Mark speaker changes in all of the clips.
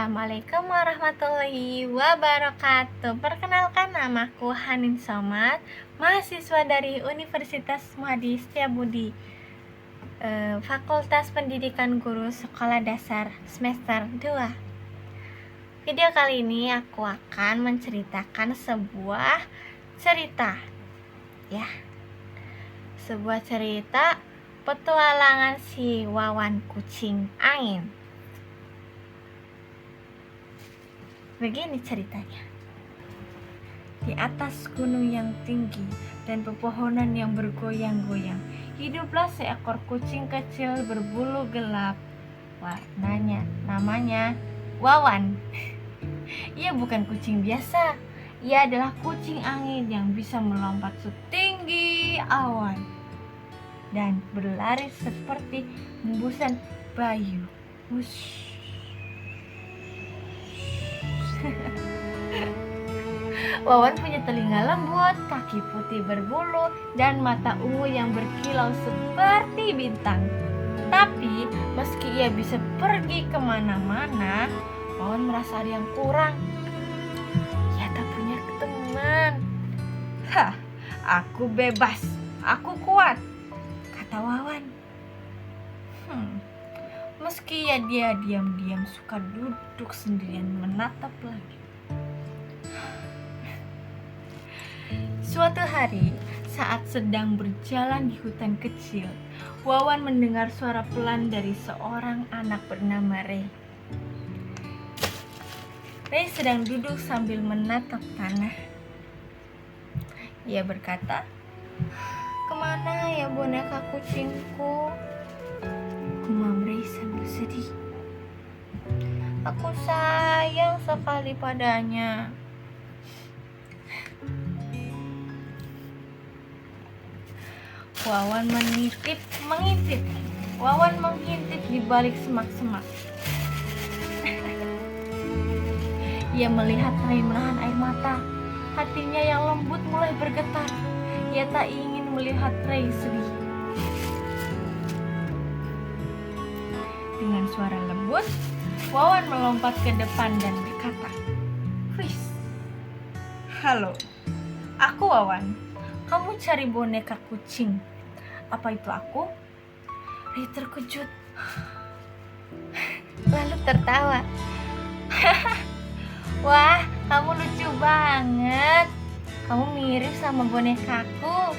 Speaker 1: Assalamualaikum warahmatullahi wabarakatuh. Perkenalkan, namaku Hanin Somad, mahasiswa dari Universitas Muhadi Setiabudi, Fakultas Pendidikan Guru Sekolah Dasar semester 2. Video kali ini aku akan menceritakan sebuah cerita, ya. Sebuah cerita petualangan si Wawan kucing angin. Begini ceritanya. Di atas gunung yang tinggi dan pepohonan yang bergoyang-goyang, hiduplah seekor kucing kecil berbulu gelap. Namanya Wawan. Ia bukan kucing biasa. Ia adalah kucing angin yang bisa melompat setinggi awan dan berlari seperti hembusan bayu. Wush. Wawan punya telinga lembut, kaki putih berbulu, dan mata ungu yang berkilau seperti bintang. Tapi meski ia bisa pergi kemana-mana, Wawan merasa ada yang kurang. Ia tak punya teman. Aku bebas, aku kuat, kata Wawan. Meski dia diam-diam suka duduk sendirian menatap langit. Suatu hari, saat sedang berjalan di hutan kecil, Wawan mendengar suara pelan dari seorang anak bernama Ray. Ray sedang duduk sambil menatap tanah. Ia berkata, "Kemana ya boneka kucingku?" Gumam Ray sambil sedih. "Aku sayang sekali padanya." Wawan mengintip. Wawan mengintip di balik semak-semak. Ia melihat Ray menahan air mata. Hatinya yang lembut mulai bergetar. Ia tak ingin melihat Ray sedih. Dengan suara lembut, Wawan melompat ke depan dan berkata, "Wis, halo, aku Wawan. Kamu cari boneka kucing. Apa itu aku?" Ray terkejut, lalu tertawa. "Wah, kamu lucu banget. Kamu mirip sama bonekaku."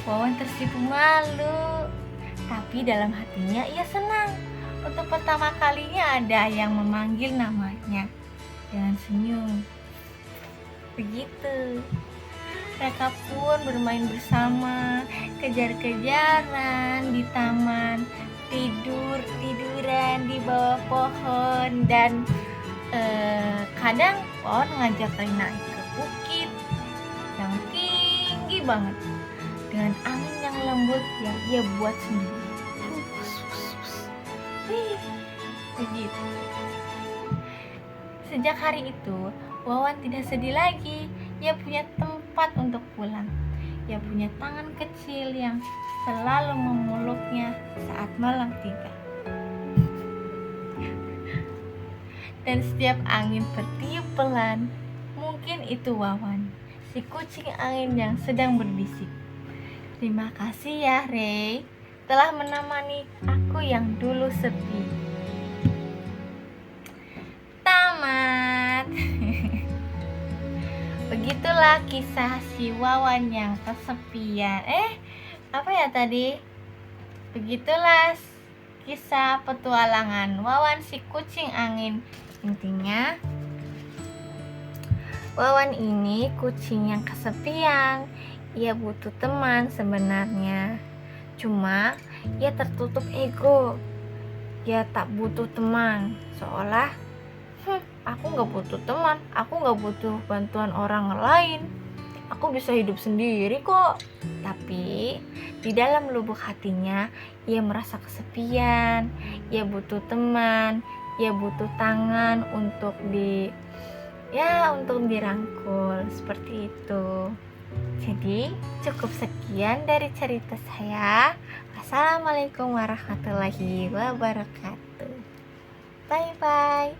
Speaker 1: Wawan tersipu malu, tapi dalam hatinya ia senang. Untuk pertama kalinya ada yang memanggil namanya dengan senyum. Begitu. Mereka pun bermain bersama, kejar-kejaran di taman, tiduran di bawah pohon, dan kadang Wawan ngajak Ray naik ke bukit yang tinggi banget dengan angin yang lembut yang ia buat sendiri. Begitu. Sejak hari itu, Wawan tidak sedih lagi. Ia punya tempat untuk pulang. Ia punya tangan kecil yang selalu memeluknya saat malam tiba. Dan setiap angin bertiup pelan, mungkin itu Wawan, si kucing angin yang sedang berbisik. "Terima kasih ya Ray, telah menemani aku yang dulu sepi." Tamat. Begitulah kisah si Wawan yang kesepian. Apa ya tadi? Begitulah kisah petualangan Wawan si kucing angin. Intinya, Wawan ini kucing yang kesepian. Ia butuh teman sebenarnya. Cuma ia tertutup ego. Ia tak butuh teman. Seolah aku gak butuh teman, aku gak butuh bantuan orang lain, aku bisa hidup sendiri kok. Tapi di dalam lubuk hatinya ia merasa kesepian. Ia butuh teman, ia butuh tangan untuk dirangkul, seperti itu. Jadi cukup sekian dari cerita saya. Wassalamualaikum warahmatullahi wabarakatuh. Bye-bye.